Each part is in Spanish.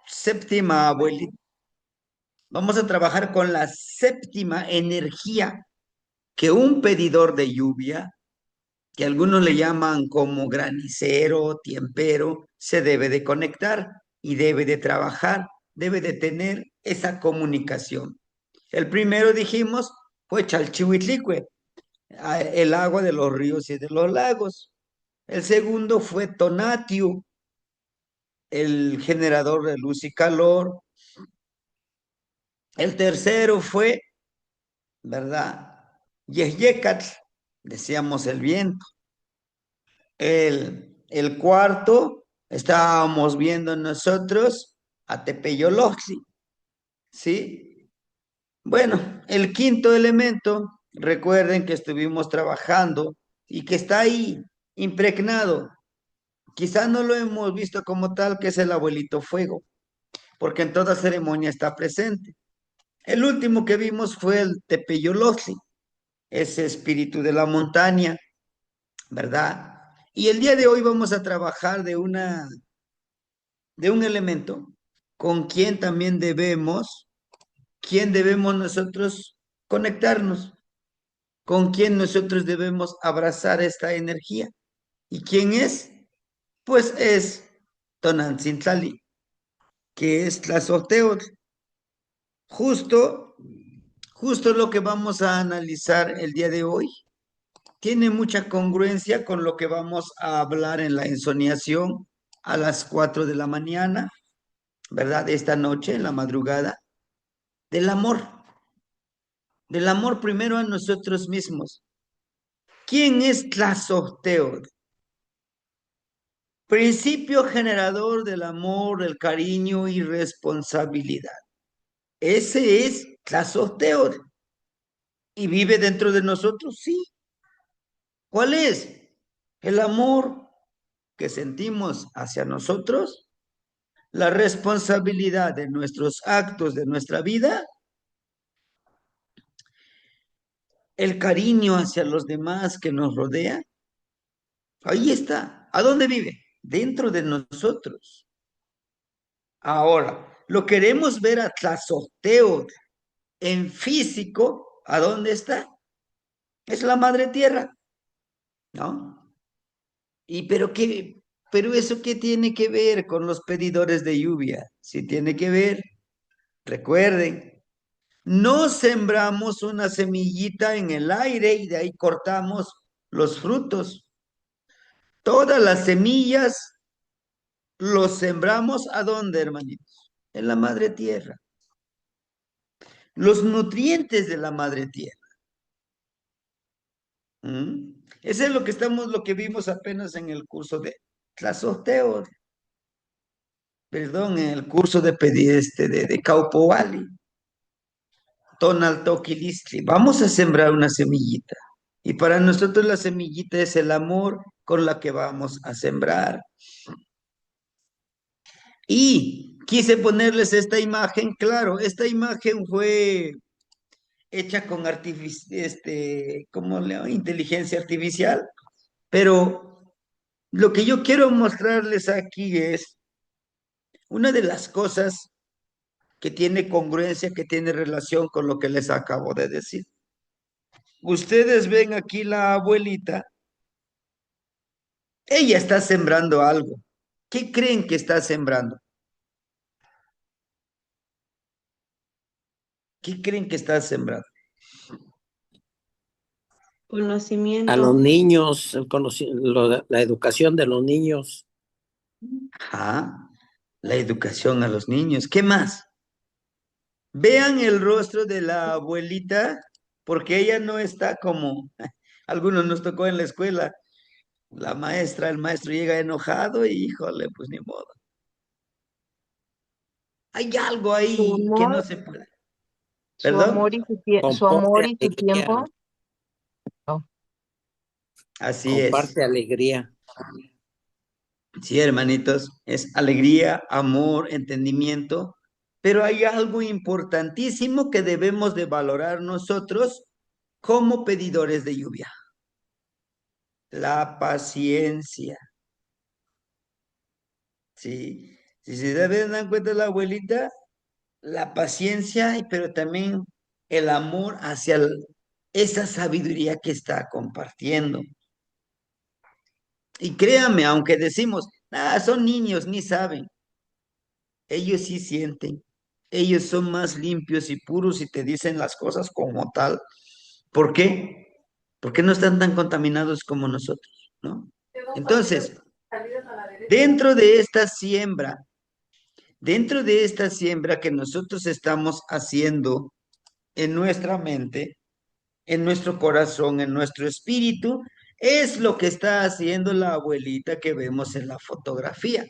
Séptima abuelita. Vamos a trabajar con la séptima energía que un pedidor de lluvia, que algunos le llaman como granicero, tiempero, se debe de conectar y debe de trabajar, debe de tener esa comunicación. El primero dijimos fue Chalchihuitlicue, el agua de los ríos y de los lagos. El segundo fue Tonatiuh, el generador de luz y calor. El tercero fue, ¿verdad? Yehyecatl, decíamos el viento. El cuarto, estábamos viendo nosotros a Tepeyolojli, ¿sí? Bueno, el quinto elemento, recuerden que estuvimos trabajando y que está ahí impregnado. Quizá no lo hemos visto como tal, que es el abuelito fuego, porque en toda ceremonia está presente. El último que vimos fue el Tepeyolojli, ese espíritu de la montaña, ¿verdad? Y el día de hoy vamos a trabajar de un elemento con quien también debemos nosotros conectarnos, con quien nosotros debemos abrazar esta energía. ¿Y quién es? Pues es Tonantzintli, que es Tlazolteotl. Justo, justo lo que vamos a analizar el día de hoy tiene mucha congruencia con lo que vamos a hablar en la ensoñación a las 4 de la mañana, ¿verdad? Esta noche, en la madrugada, del amor primero a nosotros mismos. ¿Quién es Tlazolteotl? Principio generador del amor, el cariño y responsabilidad. Ese es Tlazolteotl. ¿Y vive dentro de nosotros? Sí. ¿Cuál es? El amor que sentimos hacia nosotros, la responsabilidad de nuestros actos, de nuestra vida, el cariño hacia los demás que nos rodean. Ahí está. ¿A dónde vive? Dentro de nosotros. Ahora, lo queremos ver a Tlazolteotl en físico. ¿A dónde está? Es la madre tierra, ¿no? Pero eso qué tiene que ver con los pedidores de lluvia? Sí tiene que ver. Recuerden, no sembramos una semillita en el aire y de ahí cortamos los frutos. Todas las semillas los sembramos ¿a dónde, hermanitos? En la madre tierra. Los nutrientes de la madre tierra. ¿Mm? Ese es lo que vimos apenas en el curso de Tlazolteotl, perdón, en el curso de de Caupovali, Tonaltoquilistli. Vamos a sembrar una semillita. Y para nosotros la semillita es el amor con la que vamos a sembrar. Y quise ponerles esta imagen, claro, esta imagen fue hecha con ¿cómo le llamo? Inteligencia artificial, pero lo que yo quiero mostrarles aquí es una de las cosas que tiene congruencia, que tiene relación con lo que les acabo de decir. Ustedes ven aquí la abuelita, ella está sembrando algo. ¿Qué creen que está sembrando? ¿Qué creen que está sembrando? A los Conocimiento. niños, la educación de los niños. Ajá, la educación a los niños. ¿Qué más? Vean el rostro de la abuelita, porque ella no está como algunos nos tocó en la escuela. La maestra, el maestro llega enojado y híjole, pues ni modo. Hay algo Su ahí que no amor, se puede. su ¿Perdón? amor y su Comparte amor y su alegría, tiempo. No. Así es. comparte alegría. Sí, hermanitos, es alegría, amor, entendimiento, pero hay algo importantísimo que debemos de valorar nosotros como pedidores de lluvia, la paciencia. ¿sí? Si se dan cuenta la abuelita, la paciencia, pero también el amor hacia esa sabiduría que está compartiendo. Y créame, aunque decimos, son niños, ni saben, ellos sí sienten, ellos son más limpios y puros y te dicen las cosas como tal. ¿Por qué? Porque no están tan contaminados como nosotros, ¿no? Entonces, dentro de esta siembra, dentro de esta siembra que nosotros estamos haciendo en nuestra mente, en nuestro corazón, en nuestro espíritu, es lo que está haciendo la abuelita que vemos en la fotografía.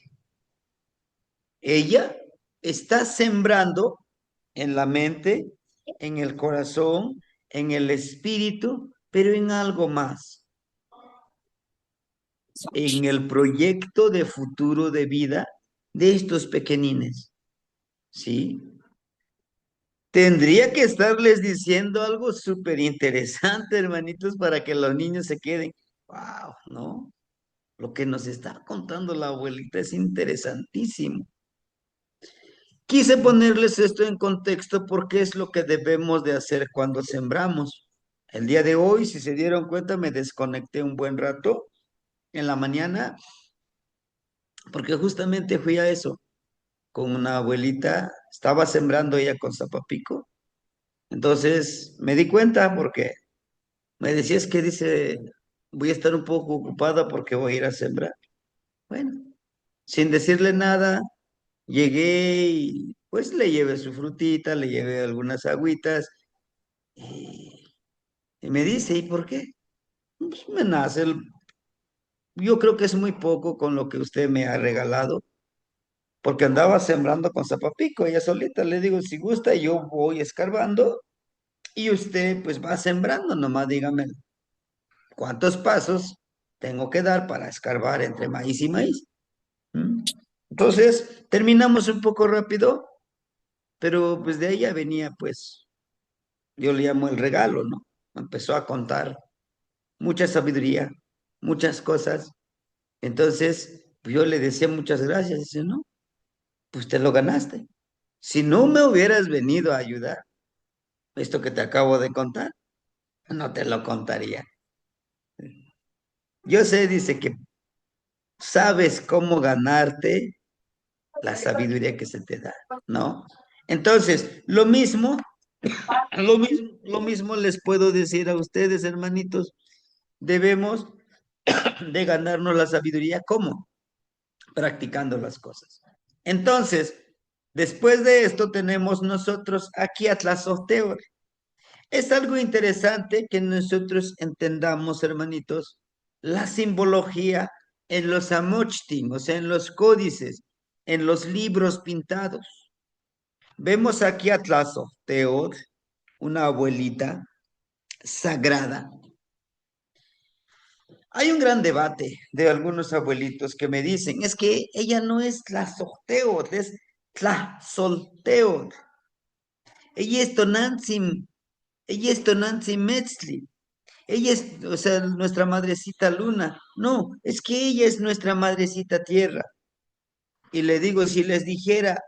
Ella está sembrando en la mente, en el corazón, en el espíritu, pero en algo más, en el proyecto de futuro de vida de estos pequeñines, ¿sí? Tendría que estarles diciendo algo súper interesante, hermanitos, para que los niños se queden. Wow, ¿no? Lo que nos está contando la abuelita es interesantísimo. Quise ponerles esto en contexto porque es lo que debemos de hacer cuando sembramos. El día de hoy, si se dieron cuenta, me desconecté un buen rato en la mañana porque justamente fui a eso con una abuelita, estaba sembrando ella con zapapico. Entonces me di cuenta porque me decía, es que dice, voy a estar un poco ocupada porque voy a ir a sembrar. Bueno, sin decirle nada, llegué y pues le llevé su frutita, le llevé algunas agüitas y me dice, ¿y por qué? Pues me nace, yo creo que es muy poco con lo que usted me ha regalado, porque andaba sembrando con zapapico, ella solita, le digo, si gusta, yo voy escarbando y usted pues va sembrando, nomás dígame cuántos pasos tengo que dar para escarbar entre maíz y maíz. ¿Mm? Entonces, terminamos un poco rápido, pero pues de ella venía pues, yo le llamo el regalo, ¿no? Empezó a contar mucha sabiduría, muchas cosas. Entonces, pues, yo le decía muchas gracias. Dice, no, pues te lo ganaste. Si no me hubieras venido a ayudar, esto que te acabo de contar, no te lo contaría. Yo sé, dice que sabes cómo ganarte la sabiduría que se te da, ¿no? Entonces, lo mismo les puedo decir a ustedes, hermanitos, debemos de ganarnos la sabiduría, ¿cómo? Practicando las cosas. Entonces, después de esto tenemos nosotros aquí Atlasoteo. Es algo interesante que nosotros entendamos, hermanitos, la simbología en los amochtim, o sea, en los códices, en los libros pintados. Vemos aquí a Tlazoteotl, una abuelita sagrada. Hay un gran debate de algunos abuelitos que me dicen, es que ella no es Tlazoteotl, es Tlazolteotl. Ella es Tonantzin, ella es Tonantzin Metzli. Ella es, o sea, nuestra madrecita luna. No, es que ella es nuestra madrecita tierra. Y le digo, si les dijera,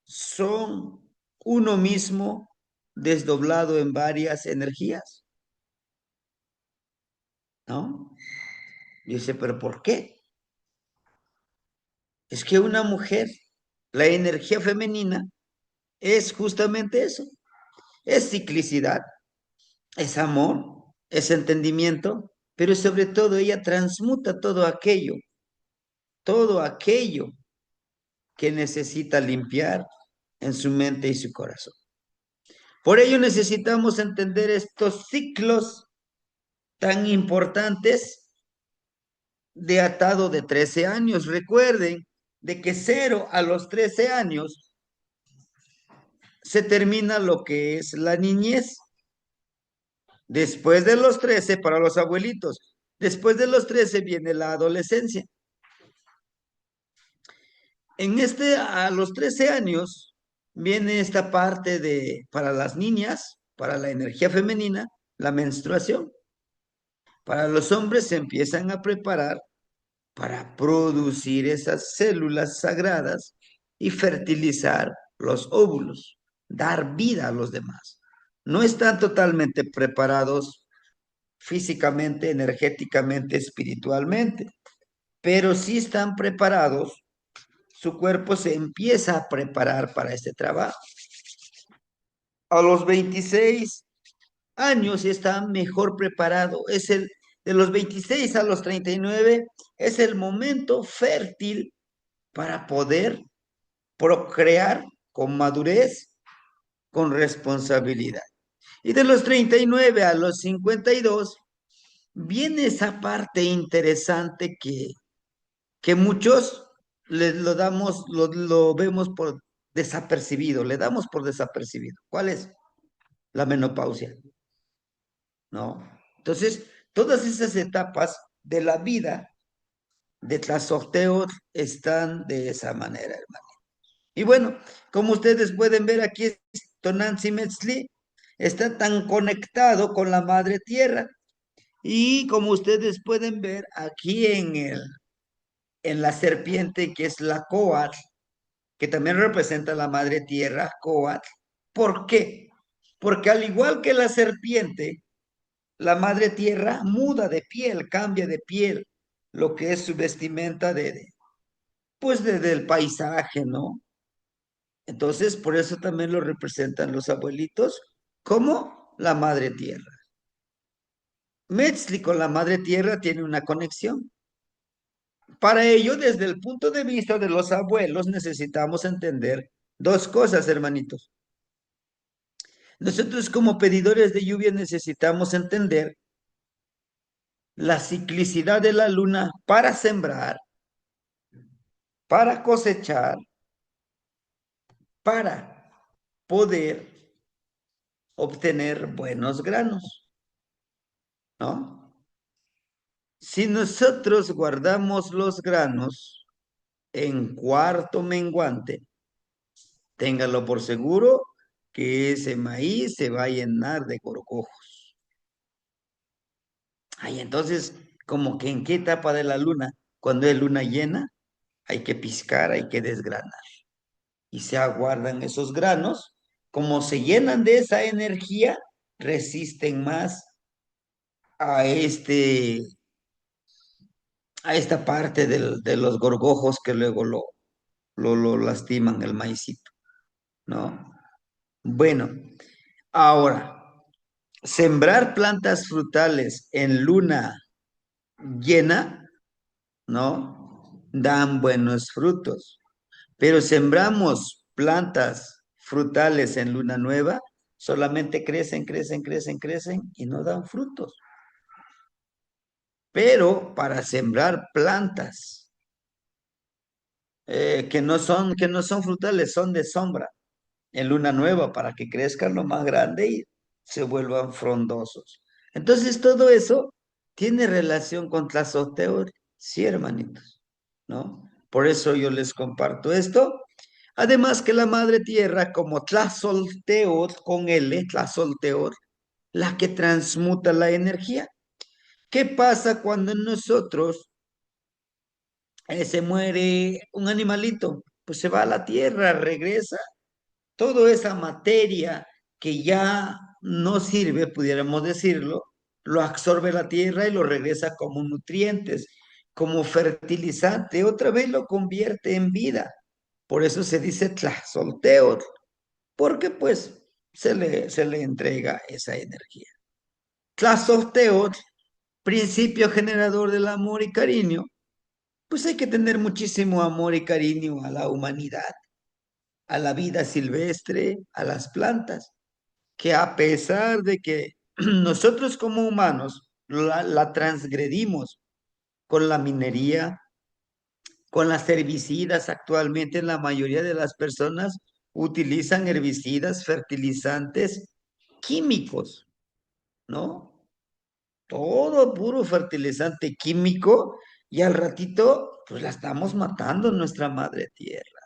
son uno mismo desdoblado en varias energías, ¿no? Y dice, ¿pero por qué? Es que una mujer, la energía femenina, es justamente eso. Es ciclicidad, es amor, es entendimiento, pero sobre todo ella transmuta todo aquello que necesita limpiar en su mente y su corazón. Por ello necesitamos entender estos ciclos tan importantes de atado de 13 años. Recuerden de que 0 a los 13 años se termina lo que es la niñez. Después de los 13, para los abuelitos, después de los 13 viene la adolescencia. A los 13 años, viene esta parte para las niñas, para la energía femenina, la menstruación. Para los hombres se empiezan a preparar para producir esas células sagradas y fertilizar los óvulos, dar vida a los demás. No están totalmente preparados físicamente, energéticamente, espiritualmente, pero sí están preparados, su cuerpo se empieza a preparar para este trabajo. A los 26 años está mejor preparado, de los 26 a los 39 es el momento fértil para poder procrear con madurez, con responsabilidad. Y de los 39 a los 52 viene esa parte interesante que muchos lo vemos por desapercibido, le damos por desapercibido. ¿Cuál es? La menopausia, ¿no? Entonces, todas esas etapas de la vida de Tlazolteotl están de esa manera, hermano. Y bueno, como ustedes pueden ver aquí, Tonantzin-Metzli está tan conectado con la madre tierra. Y como ustedes pueden ver aquí en la serpiente que es la Coatl, que también representa la madre tierra, Coatl. ¿Por qué? Porque al igual que la serpiente, la madre tierra muda de piel, cambia de piel, lo que es su vestimenta pues del paisaje, ¿no? Entonces, por eso también lo representan los abuelitos como la madre tierra. Metzli con la madre tierra tiene una conexión. Para ello, desde el punto de vista de los abuelos, necesitamos entender dos cosas, hermanitos. Nosotros como pedidores de lluvia necesitamos entender la ciclicidad de la luna para sembrar, para cosechar, para poder obtener buenos granos, ¿no? Si nosotros guardamos los granos en cuarto menguante, téngalo por seguro que ese maíz se va a llenar de gorgojos. Ay, entonces, como que en qué etapa de la luna, cuando es luna llena, hay que piscar, hay que desgranar. Y se aguardan esos granos, como se llenan de esa energía, resisten más a a esta parte de los gorgojos que luego lo lastiman el maicito, ¿no? Bueno, ahora, sembrar plantas frutales en luna llena, ¿no? Dan buenos frutos. Pero sembramos plantas frutales en luna nueva, solamente crecen, crecen, crecen, crecen y no dan frutos. Pero para sembrar plantas que no son frutales, son de sombra, en luna nueva, para que crezcan lo más grande y se vuelvan frondosos. Entonces, todo eso tiene relación con Tlazolteotl, sí, hermanitos, ¿no? Por eso yo les comparto esto. Además que la madre tierra, como Tlazolteotl, con L, Tlazolteotl, la que transmuta la energía. ¿Qué pasa cuando en nosotros se muere un animalito? Pues se va a la tierra, regresa toda esa materia que ya no sirve, pudiéramos decirlo, lo absorbe la tierra y lo regresa como nutrientes, como fertilizante, otra vez lo convierte en vida. Por eso se dice Tlazolteotl, porque pues se le entrega esa energía. Tlazolteotl, principio generador del amor y cariño, pues hay que tener muchísimo amor y cariño a la humanidad, a la vida silvestre, a las plantas, que a pesar de que nosotros como humanos la transgredimos con la minería, con las herbicidas, actualmente la mayoría de las personas utilizan herbicidas, fertilizantes químicos, ¿no? Todo puro fertilizante químico y al ratito, pues la estamos matando nuestra madre tierra,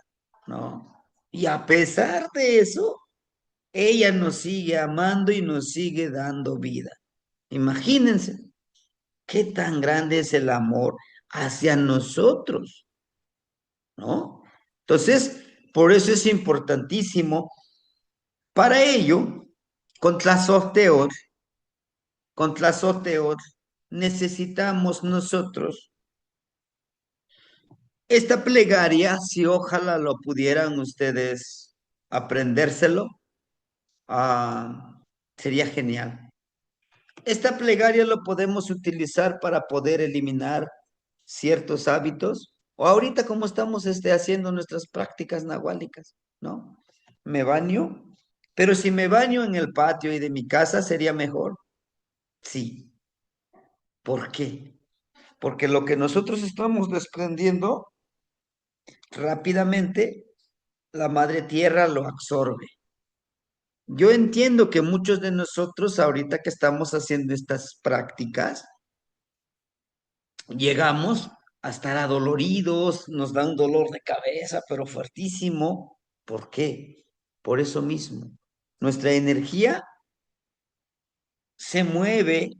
¿no? Y a pesar de eso, ella nos sigue amando y nos sigue dando vida. Imagínense qué tan grande es el amor hacia nosotros, ¿no? Entonces, por eso es importantísimo. Para ello, con Tlazoteotl, necesitamos nosotros esta plegaria, si ojalá lo pudieran ustedes aprendérselo, sería genial. Esta plegaria lo podemos utilizar para poder eliminar ciertos hábitos, o ahorita como estamos haciendo nuestras prácticas nahuálicas, ¿no? Me baño, pero si me baño en el patio y de mi casa sería mejor. Sí. ¿Por qué? Porque lo que nosotros estamos desprendiendo rápidamente, la madre tierra lo absorbe. Yo entiendo que muchos de nosotros, ahorita que estamos haciendo estas prácticas, llegamos a estar adoloridos, nos da un dolor de cabeza, pero fuertísimo. ¿Por qué? Por eso mismo. Nuestra energía se mueve,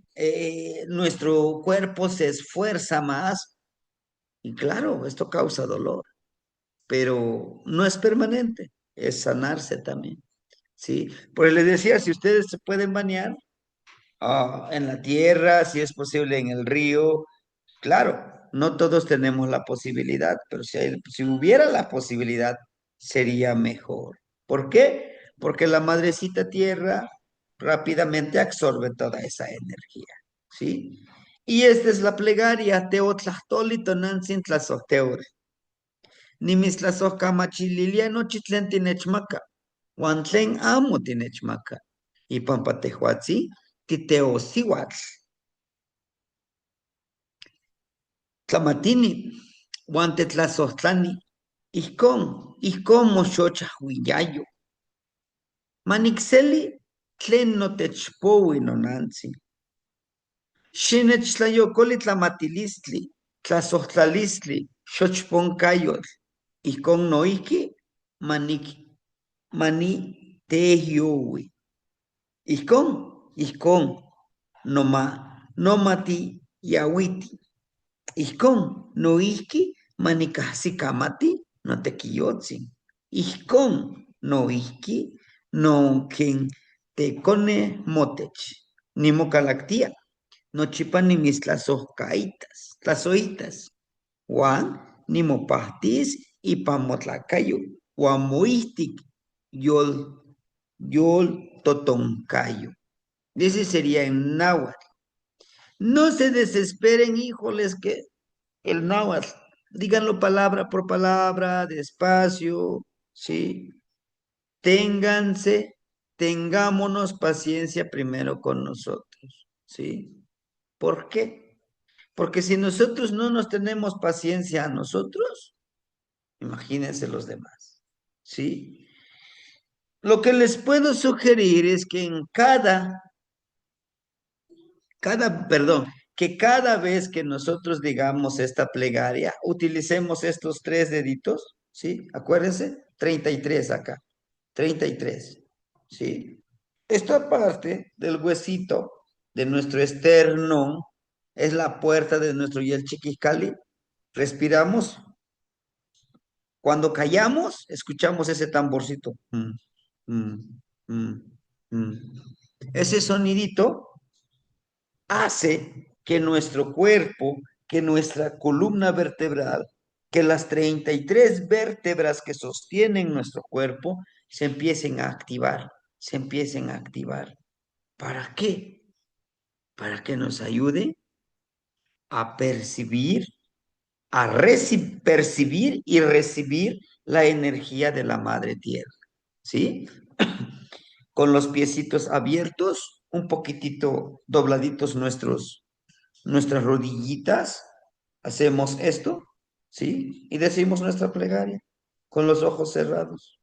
nuestro cuerpo se esfuerza más y claro, esto causa dolor, pero no es permanente, es sanarse también, ¿sí? Pues les decía, si ustedes se pueden bañar en la tierra, si es posible en el río, claro, no todos tenemos la posibilidad, pero si hubiera la posibilidad, sería mejor. ¿Por qué? Porque la madrecita tierra rápidamente absorbe toda esa energía, ¿sí? Y esta es la plegaria, Teotlahtoli Tonantzin Tlazohteore. Nimistlazojkamachililiano chitlen tinechmaka, uan tlen amo tinechmaka. Ipampa tehuatzi, titeosiuatl. Tlamatini, uan tetlazohtlani, ijkon moxochahuiyayo. Manikseli tlen notechpoui nonantzi. Xinechtlayokoli tlamatilistli, tlazohtlalistli, xochponkayotl. Ijkon noihki maniteyoui. Ijkon, nomati yawiti. Ijkon, noihki manikahsikamati notekiyotzin. Ijkon, noihki, no ken tekone motech, nimokalaktia, nochipa nimistlazojkaitas, tlazoitas, uan nimopahtis ipan motlakayo, uan moihtik yol totonkayo. Ese sería en náhuatl. No se desesperen, híjoles, que el náhuatl, díganlo palabra por palabra, despacio, ¿sí? Tengámonos paciencia primero con nosotros, ¿sí? ¿Por qué? Porque si nosotros no nos tenemos paciencia a nosotros, imagínense los demás, ¿sí? Lo que les puedo sugerir es que que cada vez que nosotros digamos esta plegaria, utilicemos estos tres deditos, ¿sí? Acuérdense, 33 acá, 33, ¿sí? Esta parte del huesito de nuestro esternón es la puerta de nuestro yelchiquicali. Respiramos. Cuando callamos, escuchamos ese tamborcito. Mm, mm. Ese sonidito hace que nuestro cuerpo, que nuestra columna vertebral, que las 33 vértebras que sostienen nuestro cuerpo se empiecen a activar, se empiecen a activar. ¿Para qué? Para que nos ayude a percibir, percibir y recibir la energía de la madre tierra, ¿sí? Con los piecitos abiertos, un poquitito dobladitos nuestras rodillitas, hacemos esto, ¿sí? Y decimos nuestra plegaria con los ojos cerrados.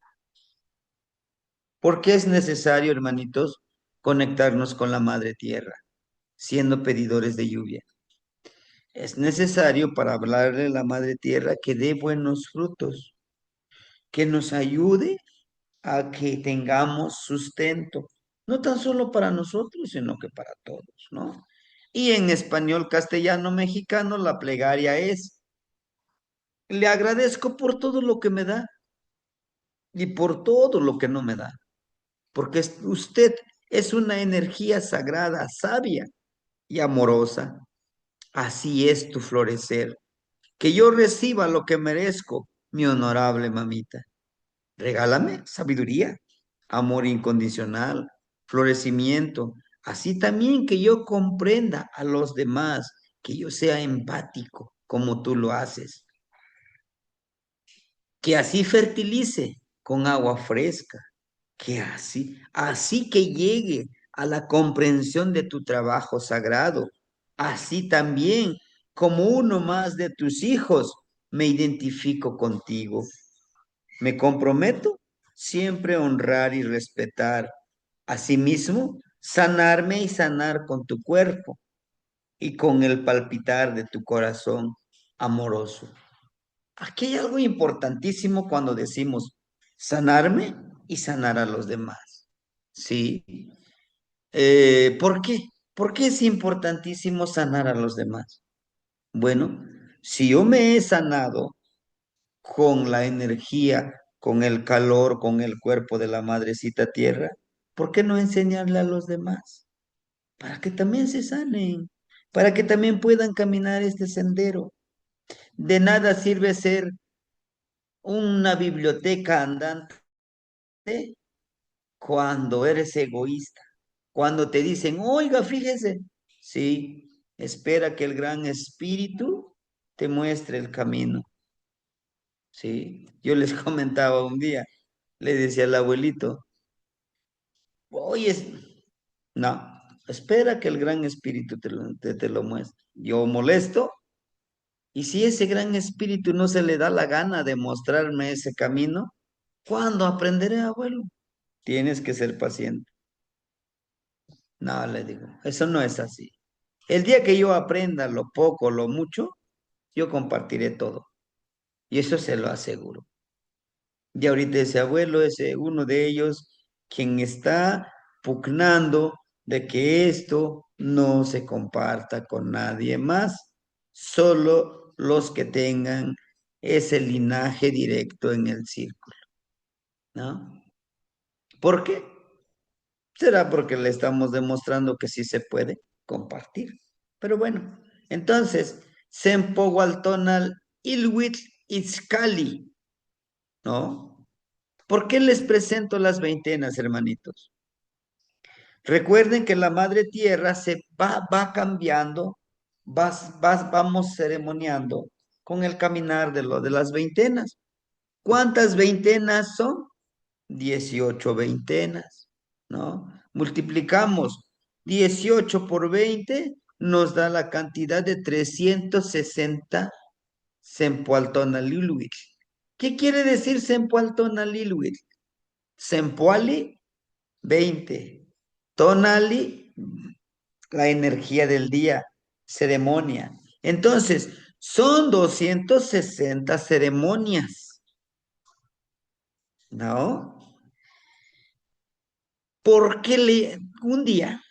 ¿Por qué es necesario, hermanitos, conectarnos con la madre tierra, siendo pedidores de lluvia? Es necesario para hablarle a la madre tierra que dé buenos frutos, que nos ayude a que tengamos sustento, no tan solo para nosotros, sino que para todos, ¿no? Y en español castellano mexicano la plegaria es, le agradezco por todo lo que me da y por todo lo que no me da, porque usted es una energía sagrada, sabia y amorosa. Así es tu florecer. Que yo reciba lo que merezco, mi honorable mamita. Regálame sabiduría, amor incondicional, florecimiento, así también que yo comprenda a los demás, que yo sea empático como tú lo haces, que así fertilice con agua fresca, que así que llegue a la comprensión de tu trabajo sagrado, así también como uno más de tus hijos, me identifico contigo. Me comprometo siempre a honrar y respetar. Asimismo, sanarme y sanar con tu cuerpo y con el palpitar de tu corazón amoroso. Aquí hay algo importantísimo cuando decimos sanarme y sanar a los demás. ¿Sí? ¿Por qué? ¿Por qué es importantísimo sanar a los demás? Bueno, si yo me he sanado, con la energía, con el calor, con el cuerpo de la madrecita tierra, ¿por qué no enseñarle a los demás? Para que también se sanen, para que también puedan caminar este sendero. De nada sirve ser una biblioteca andante cuando eres egoísta, cuando te dicen, oiga, fíjese, sí, espera que el gran espíritu te muestre el camino. Sí, yo les comentaba un día, le decía al abuelito, oye, no, espera que el gran espíritu te lo muestre. Yo molesto, y si ese gran espíritu no se le da la gana de mostrarme ese camino, ¿cuándo aprenderé, abuelo? Tienes que ser paciente. No, le digo, eso no es así. El día que yo aprenda lo poco, lo mucho, yo compartiré todo. Y eso se lo aseguro. Y ahorita ese abuelo es uno de ellos quien está pugnando de que esto no se comparta con nadie más, solo los que tengan ese linaje directo en el círculo, ¿no? ¿Por qué? Será porque le estamos demostrando que sí se puede compartir. Pero bueno, entonces, Sempohualtonal Ilhuitl Itzcali, ¿no? ¿Por qué les presento las veintenas, hermanitos? Recuerden que la madre tierra va cambiando, vamos ceremoniando con el caminar de las veintenas. ¿Cuántas veintenas son? 18 veintenas, ¿no? Multiplicamos 18 por 20, nos da la cantidad de 360 Sempoaltonalilhuitl. ¿Qué quiere decir Sempoaltonalilhuitl? Sempoali, 20. Tonali, la energía del día, ceremonia. Entonces, son 260 ceremonias, ¿no? Porque un día,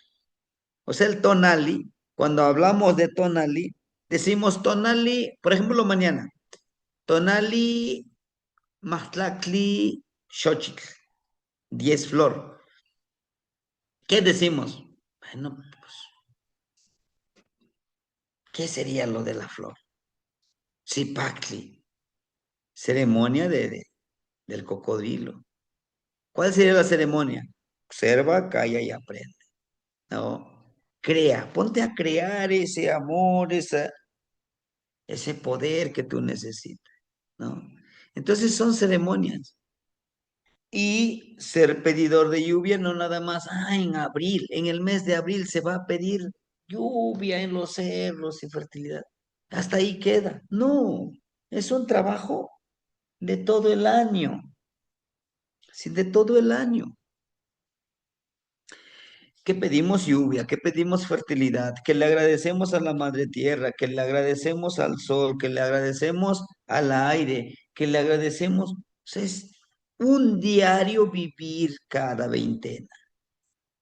o sea, el tonali, cuando hablamos de tonali, decimos tonali, por ejemplo, mañana, tonali, mahtlactli, xochitl, 10 flor. ¿Qué decimos? Bueno, pues, ¿qué sería lo de la flor? Zipactli, ceremonia del cocodrilo. ¿Cuál sería la ceremonia? Observa, calla y aprende. ¿No? Crea, ponte a crear ese amor, ese poder que tú necesitas, ¿no? Entonces son ceremonias. Y ser pedidor de lluvia no nada más, en abril, en el mes de abril se va a pedir lluvia en los cerros y fertilidad. Hasta ahí queda. No, es un trabajo de todo el año, sí, de todo el año. Que pedimos lluvia, que pedimos fertilidad, que le agradecemos a la madre tierra, que le agradecemos al sol, que le agradecemos al aire, que le agradecemos, o sea, es un diario vivir cada veintena,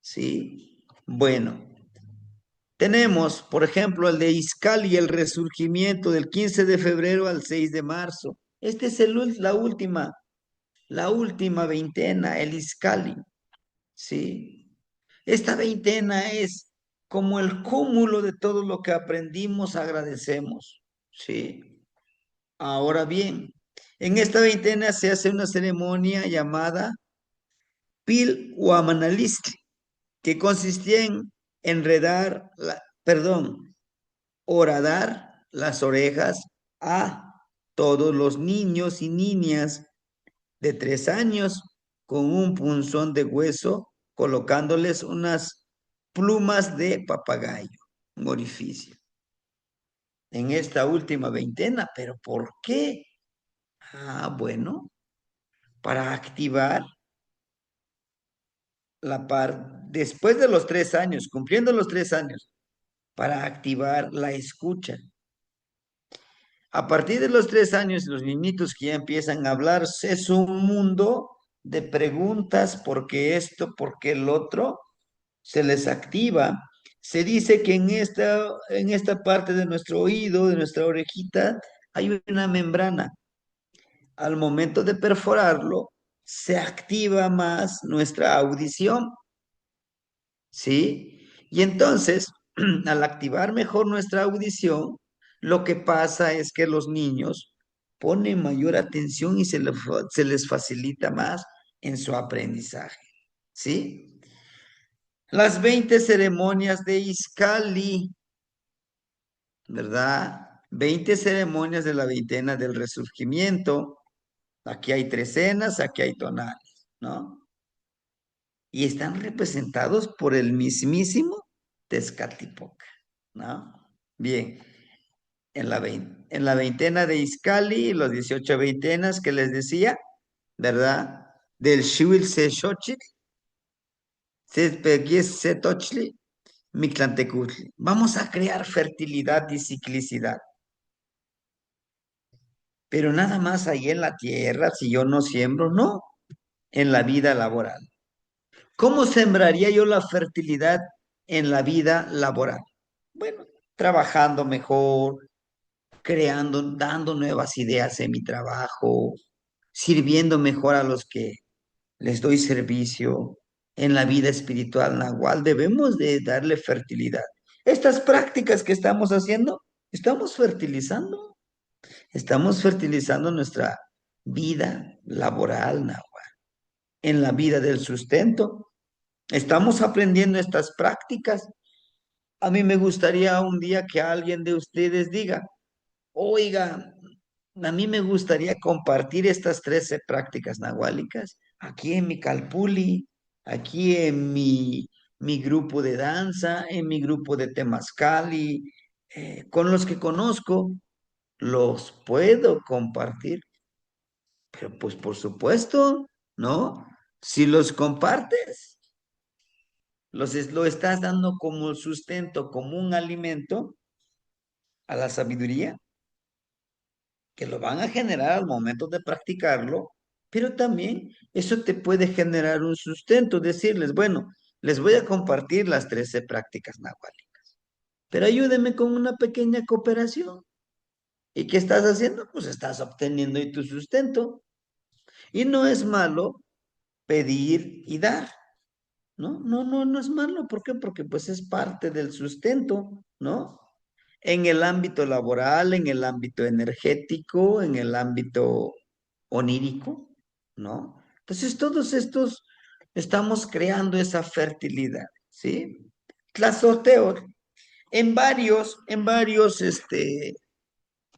¿sí? Bueno, Tenemos, por ejemplo, el de Izcali, el resurgimiento del 15 de febrero al 6 de marzo. Esta es la última veintena, el Izcali, ¿sí? Esta veintena es como el cúmulo de todo lo que aprendimos, agradecemos, ¿sí? Ahora bien, en esta veintena se hace una ceremonia llamada Pil Huamanalistli, que consistía en enredar, horadar las orejas a todos los niños y niñas de 3 años con un punzón de hueso, colocándoles unas plumas de papagayo, un orificio. En esta última veintena, ¿pero por qué? Bueno, para activar después de los 3 años, cumpliendo los 3 años, para activar la escucha. A partir de los 3 años, los niñitos que ya empiezan a hablar, es un mundo de preguntas, ¿por qué esto, por qué el otro? Se les activa. Se dice que en esta parte de nuestro oído, de nuestra orejita, hay una membrana. Al momento de perforarlo, se activa más nuestra audición, ¿sí? Y entonces, al activar mejor nuestra audición, lo que pasa es que los niños ponen mayor atención y se les facilita más en su aprendizaje, ¿sí? Las 20 ceremonias de Izcali, ¿verdad? 20 ceremonias de la veintena del resurgimiento. Aquí hay trecenas, aquí hay tonales, ¿no? Y están representados por el mismísimo Tezcatlipoca, ¿no? Bien, en la veintena de Izcali, los 18 veintenas que les decía, ¿verdad? Del Xihuilzexochitl, Setochli, Mictlantecutli. Vamos a crear fertilidad y ciclicidad. Pero nada más ahí en la tierra, si yo no siembro, no, en la vida laboral. ¿Cómo sembraría yo la fertilidad en la vida laboral? Bueno, trabajando mejor, creando, dando nuevas ideas en mi trabajo, sirviendo mejor a los que les doy servicio. En la vida espiritual nahual debemos de darle fertilidad. Estas prácticas que estamos haciendo, estamos fertilizando nuestra vida laboral nahual, en la vida del sustento. Estamos aprendiendo estas prácticas. A mí me gustaría un día que alguien de ustedes diga, oiga, a mí me gustaría compartir estas 13 prácticas nahuálicas aquí en mi Calpuli, aquí en mi grupo de danza, en mi grupo de Temazcali, con los que conozco, los puedo compartir. Pero pues por supuesto, ¿no? Si los compartes, lo estás dando como sustento, como un alimento a la sabiduría, que lo van a generar al momento de practicarlo, pero también eso te puede generar un sustento, decirles, bueno, les voy a compartir las 13 prácticas nahuálicas, pero ayúdenme con una pequeña cooperación. ¿Y qué estás haciendo? Pues estás obteniendo ahí tu sustento. Y no es malo pedir y dar, ¿no? No, no, no es malo. ¿Por qué? Porque pues es parte del sustento, ¿no? En el ámbito laboral, en el ámbito energético, en el ámbito onírico, ¿no? Entonces, todos estos estamos creando esa fertilidad, ¿sí? Tlazoteo, en varios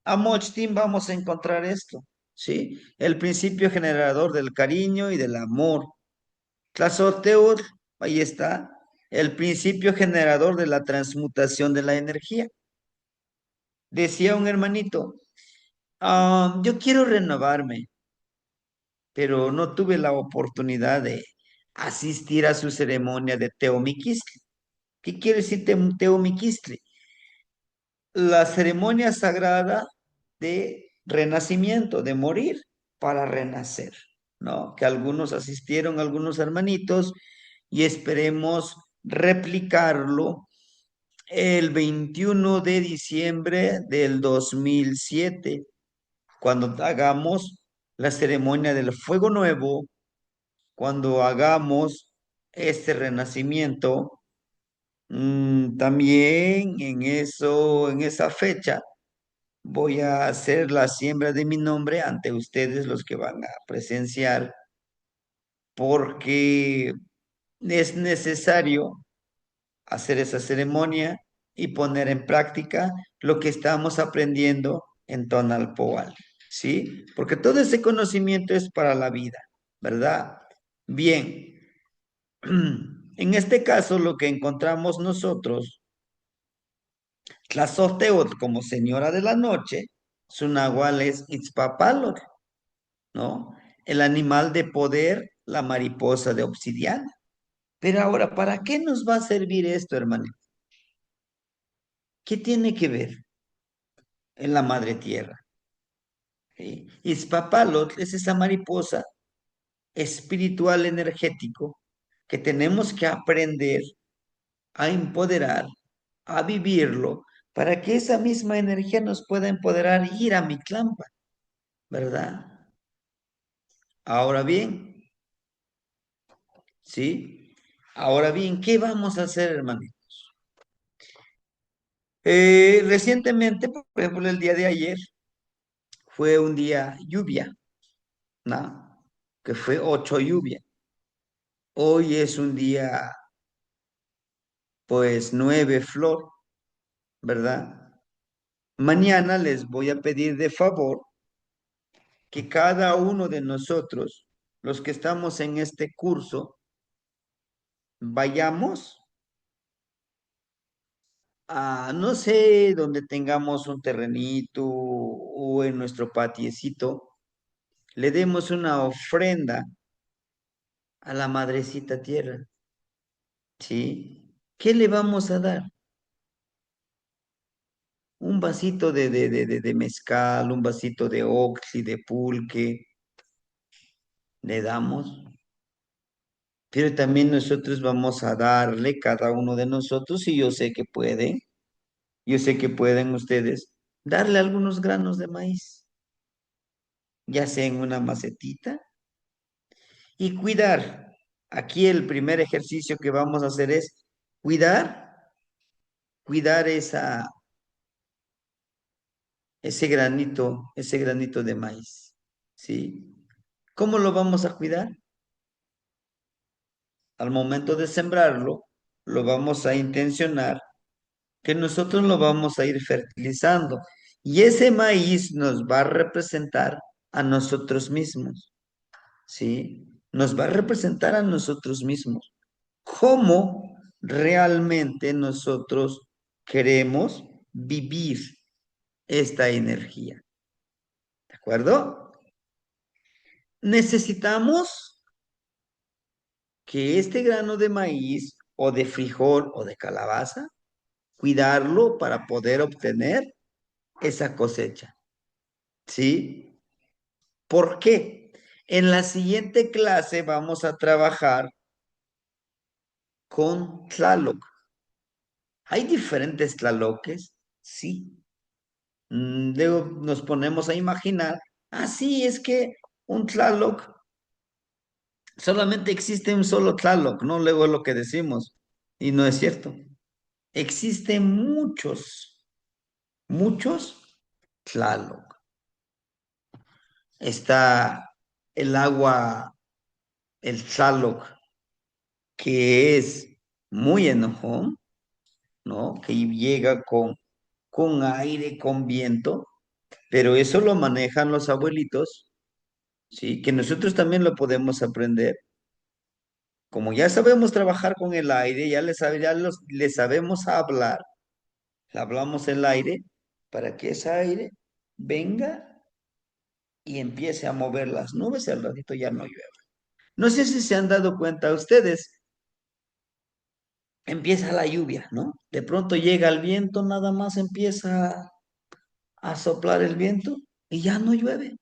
Amochtin vamos a encontrar esto, ¿sí? El principio generador del cariño y del amor. Tlazoteo, ahí está, el principio generador de la transmutación de la energía. Decía un hermanito, yo quiero renovarme, pero no tuve la oportunidad de asistir a su ceremonia de Teomiquistli. ¿Qué quiere decir Teomiquistli? La ceremonia sagrada de renacimiento, de morir para renacer, ¿no? Que algunos asistieron, algunos hermanitos, y esperemos replicarlo el 21 de diciembre del 2007, cuando hagamos la ceremonia del fuego nuevo, cuando hagamos este renacimiento, también en esa fecha, voy a hacer la siembra de mi nombre ante ustedes, los que van a presenciar, porque es necesario hacer esa ceremonia y poner en práctica lo que estamos aprendiendo en Tonalpoal, ¿sí? Porque todo ese conocimiento es para la vida, ¿verdad? Bien, en este caso lo que encontramos nosotros, Tlazolteotl como señora de la noche, su nahual es Itzpapalotl, ¿no? El animal de poder, la mariposa de obsidiana. Pero ahora, ¿para qué nos va a servir esto, hermano? ¿Qué tiene que ver en la madre tierra? ¿Sí? Ispapalotl es esa mariposa espiritual energético que tenemos que aprender a empoderar, a vivirlo, para que esa misma energía nos pueda empoderar y ir a Mictlampa, ¿verdad? Ahora bien, ¿sí? Ahora bien, ¿qué vamos a hacer, hermano? Recientemente, por ejemplo, el día de ayer fue un día lluvia, ¿no? Que fue 8 lluvia. Hoy es un día, pues, 9 flor, ¿verdad? Mañana les voy a pedir de favor que cada uno de nosotros, los que estamos en este curso, vayamos a, no sé, donde tengamos un terrenito o en nuestro patiecito, le demos una ofrenda a la madrecita tierra, ¿sí? ¿Qué le vamos a dar? Un vasito de mezcal, un vasito de oxi, de pulque, le damos, pero también nosotros vamos a darle cada uno de nosotros, y yo sé que pueden ustedes darle algunos granos de maíz, ya sea en una macetita, y cuidar. Aquí el primer ejercicio que vamos a hacer es cuidar, cuidar ese granito de maíz, ¿sí? ¿Cómo lo vamos a cuidar? Al momento de sembrarlo, lo vamos a intencionar que nosotros lo vamos a ir fertilizando, y ese maíz nos va a representar a nosotros mismos, ¿sí? Nos va a representar a nosotros mismos. ¿Cómo realmente nosotros queremos vivir esta energía? ¿De acuerdo? Necesitamos que este grano de maíz o de frijol o de calabaza, cuidarlo para poder obtener esa cosecha. ¿Sí? ¿Por qué? En la siguiente clase vamos a trabajar con Tlaloc. ¿Hay diferentes Tlaloques? Sí. Luego nos ponemos a imaginar, sí, es que un Tlaloc, solamente existe un solo Tlaloc, ¿no? Luego es lo que decimos, y no es cierto. Existen muchos Tlaloc. Está el agua, el Tlaloc, que es muy enojón, ¿no? Que llega con aire, con viento, pero eso lo manejan los abuelitos, ¿sí? Que nosotros también lo podemos aprender. Como ya sabemos trabajar con el aire, le sabemos hablar, hablamos el aire para que ese aire venga y empiece a mover las nubes y al ratito ya no llueve. No sé si se han dado cuenta ustedes, empieza la lluvia, ¿no? De pronto llega el viento, nada más empieza a soplar el viento y ya no llueve.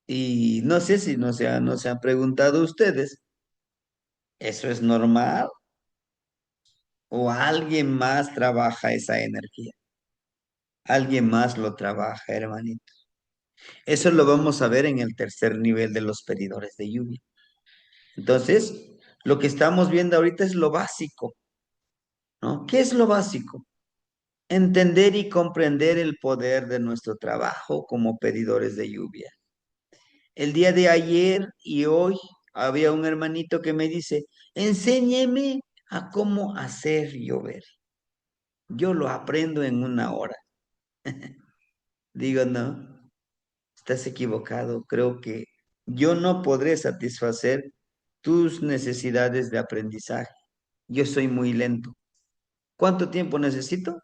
Y no sé si no se han preguntado ustedes, ¿eso es normal o alguien más trabaja esa energía. Alguien más lo trabaja, hermanito. Eso lo vamos a ver en el tercer nivel de los pedidores de lluvia. Entonces, lo que estamos viendo ahorita es lo básico, ¿no? ¿Qué es lo básico? Entender y comprender el poder de nuestro trabajo como pedidores de lluvia. El día de ayer y hoy había un hermanito que me dice, enséñeme a cómo hacer llover. Yo lo aprendo en una hora. Digo, no, estás equivocado. Creo que yo no podré satisfacer tus necesidades de aprendizaje. Yo soy muy lento. ¿Cuánto tiempo necesito?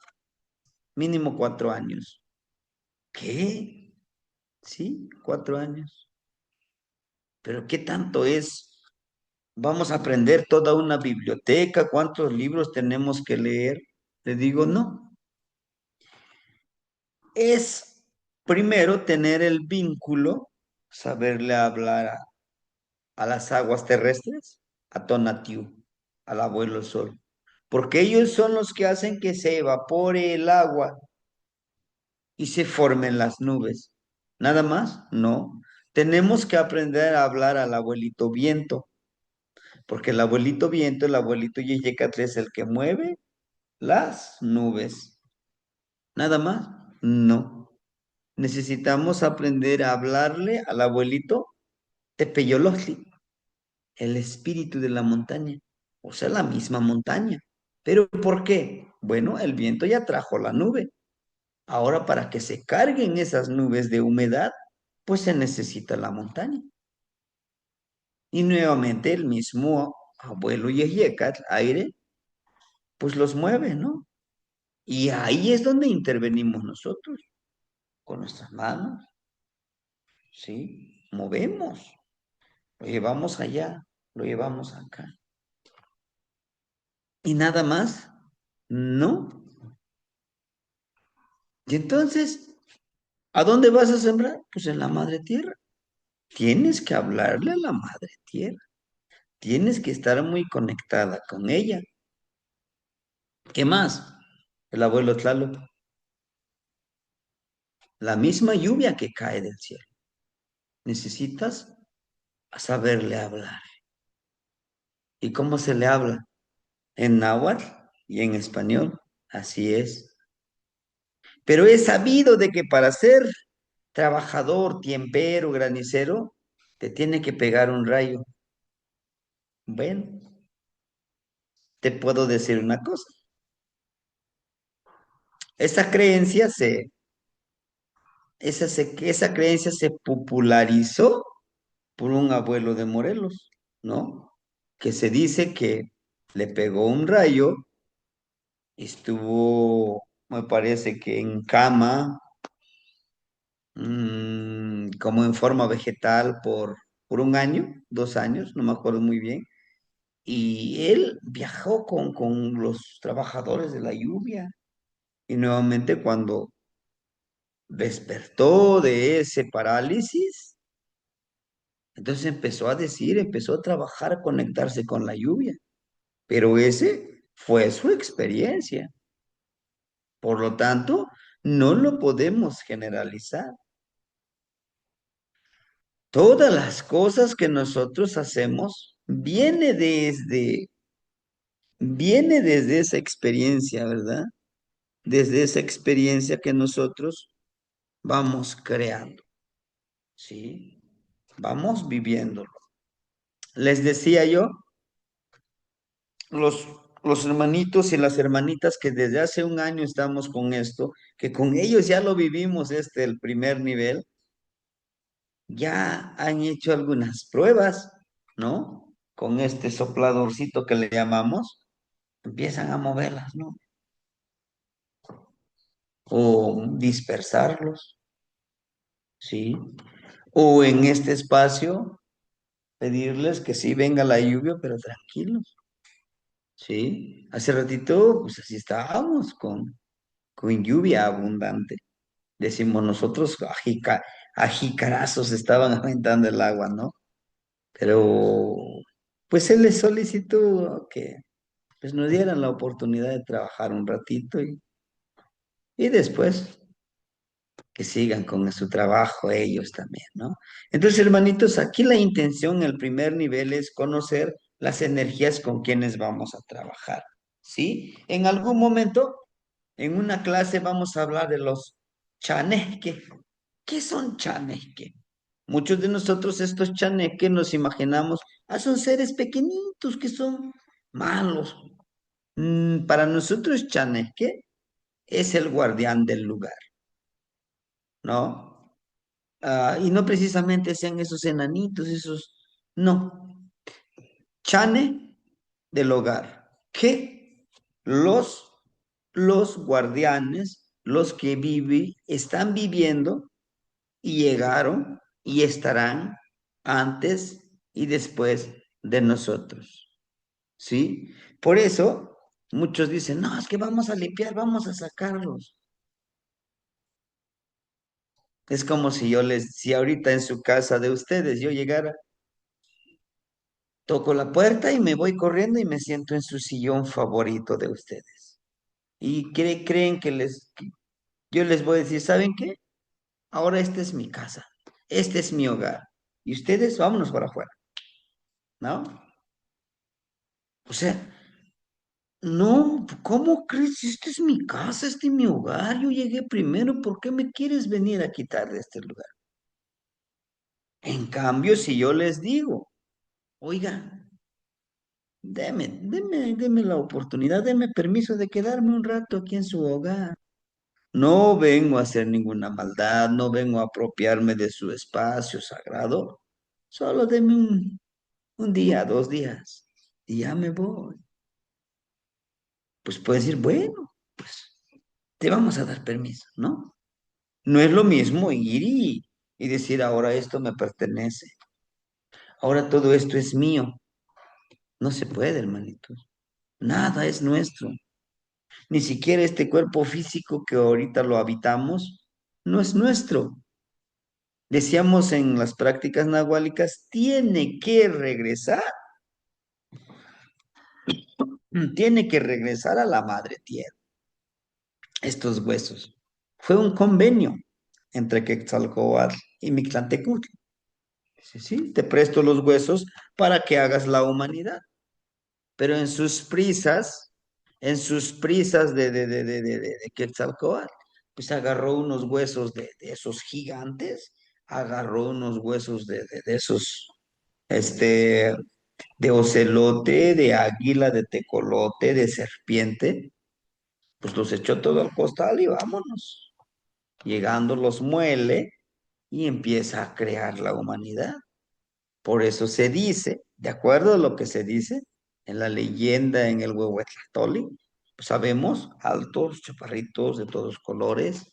Mínimo 4 años. ¿Qué? Sí, 4 años. Pero ¿qué tanto es? Vamos a aprender toda una biblioteca. ¿Cuántos libros tenemos que leer? Le digo, no. Es primero tener el vínculo, saberle hablar a las aguas terrestres, a Tonatiuh, al abuelo sol, porque ellos son los que hacen que se evapore el agua y se formen las nubes. ¿Nada más? No. Tenemos que aprender a hablar al abuelito viento, porque el abuelito viento, el abuelito Yeyecatl es el que mueve las nubes. ¿Nada más? No. Necesitamos aprender a hablarle al abuelito Tepeyolojli, el espíritu de la montaña, o sea, la misma montaña. ¿Pero por qué? Bueno, el viento ya trajo la nube. Ahora, para que se carguen esas nubes de humedad, pues se necesita la montaña. Y nuevamente el mismo abuelo Yeyecat, aire, pues los mueve, ¿no? Y ahí es donde intervenimos nosotros, con nuestras manos, ¿sí? Movemos, lo llevamos allá, lo llevamos acá. ¿Y nada más? No. Y entonces, ¿a dónde vas a sembrar? Pues en la madre tierra. Tienes que hablarle a la madre tierra. Tienes que estar muy conectada con ella. ¿Qué más? El abuelo Tlaloc. La misma lluvia que cae del cielo. Necesitas saberle hablar. ¿Y cómo se le habla? En náhuatl y en español. Así es. Pero he sabido de que para ser trabajador, tiempero, granicero, te tiene que pegar un rayo. Bueno, te puedo decir una cosa. Esa creencia esa creencia se popularizó por un abuelo de Morelos, ¿no? Que se dice que le pegó un rayo, estuvo, me parece que en cama, como en forma vegetal por un año, 2 años, no me acuerdo muy bien. Y él viajó con los trabajadores de la lluvia. Y nuevamente cuando despertó de ese parálisis, entonces empezó a decir, empezó a trabajar, a conectarse con la lluvia. Pero ese fue su experiencia. Por lo tanto, no lo podemos generalizar. Todas las cosas que nosotros hacemos viene desde esa experiencia, ¿verdad? Desde esa experiencia que nosotros vamos creando, ¿sí? Vamos viviéndolo. Les decía yo, los, los hermanitos y las hermanitas que desde hace un año estamos con esto, que con ellos ya lo vivimos el primer nivel, ya han hecho algunas pruebas, ¿no? Con este sopladorcito que le llamamos, empiezan a moverlas, ¿no? O dispersarlos, ¿sí? O en este espacio pedirles que sí venga la lluvia, pero tranquilos, ¿sí? Hace ratito, pues así estábamos con lluvia abundante. Decimos nosotros, ajicarazos estaban aventando el agua, ¿no? Pero, pues él les solicitó que pues nos dieran la oportunidad de trabajar un ratito y después que sigan con su trabajo ellos también, ¿no? Entonces, hermanitos, aquí la intención, el primer nivel es conocer las energías con quienes vamos a trabajar, ¿sí? En algún momento, en una clase vamos a hablar de los chaneques. ¿Qué son chaneques? Muchos de nosotros estos chaneques nos imaginamos, son seres pequeñitos que son malos. Para nosotros chaneque es el guardián del lugar, ¿no? Y no precisamente sean esos enanitos, esos, no, chane del hogar, que los, los guardianes, los que viven, están viviendo y llegaron y estarán antes y después de nosotros, ¿sí? Por eso muchos dicen, no, es que vamos a limpiar, vamos a sacarlos. Es como si si ahorita en su casa de ustedes yo llegara, toco la puerta y me voy corriendo y me siento en su sillón favorito de ustedes. Y creen que yo les voy a decir, ¿saben qué? Ahora esta es mi casa, este es mi hogar. Y ustedes, vámonos para afuera, ¿no? O sea, no, ¿cómo crees? Esta es mi casa, este es mi hogar. Yo llegué primero, ¿por qué me quieres venir a quitar de este lugar? En cambio, si yo les digo, oiga, deme la oportunidad, deme permiso de quedarme un rato aquí en su hogar. No vengo a hacer ninguna maldad, no vengo a apropiarme de su espacio sagrado. Solo deme un día, 2 días y ya me voy. Pues puedes decir, bueno, pues te vamos a dar permiso, ¿no? No es lo mismo ir y decir, ahora esto me pertenece, ahora todo esto es mío. No se puede, hermanito. Nada es nuestro. Ni siquiera este cuerpo físico que ahorita lo habitamos, no es nuestro. Decíamos en las prácticas nahuálicas, tiene que regresar a la madre tierra, estos huesos. Fue un convenio entre Quetzalcóatl y Mictlantecutli. Sí, sí, te presto los huesos para que hagas la humanidad. Pero en sus prisas de Quetzalcóatl, pues agarró unos huesos de esos gigantes, agarró unos huesos de esos, este, de ocelote, de águila, de tecolote, de serpiente, pues los echó todo al costal y vámonos. Llegando los muele y empieza a crear la humanidad. Por eso se dice, de acuerdo a lo que se dice en la leyenda en el Huehuetlactoli, pues sabemos, altos, chaparritos de todos colores,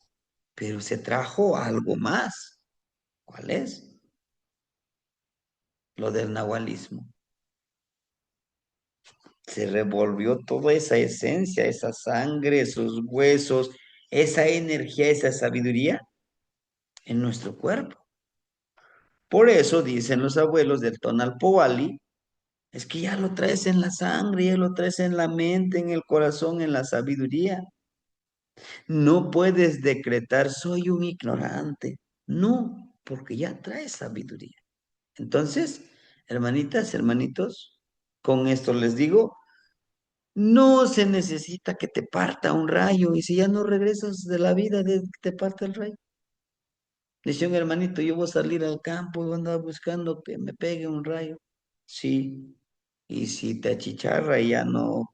pero se trajo algo más. ¿Cuál es? Lo del nahualismo. Se revolvió toda esa esencia, esa sangre, esos huesos, esa energía, esa sabiduría en nuestro cuerpo. Por eso dicen los abuelos del Tonalpohualli, es que ya lo traes en la sangre, ya lo traes en la mente, en el corazón, en la sabiduría. No puedes decretar, soy un ignorante. No, porque ya traes sabiduría. Entonces, hermanitas, hermanitos, con esto les digo, no se necesita que te parta un rayo y si ya no regresas de la vida, te parte el rayo. Dice un hermanito, yo voy a salir al campo y voy a andar buscando que me pegue un rayo. Sí, y si te achicharra y ya no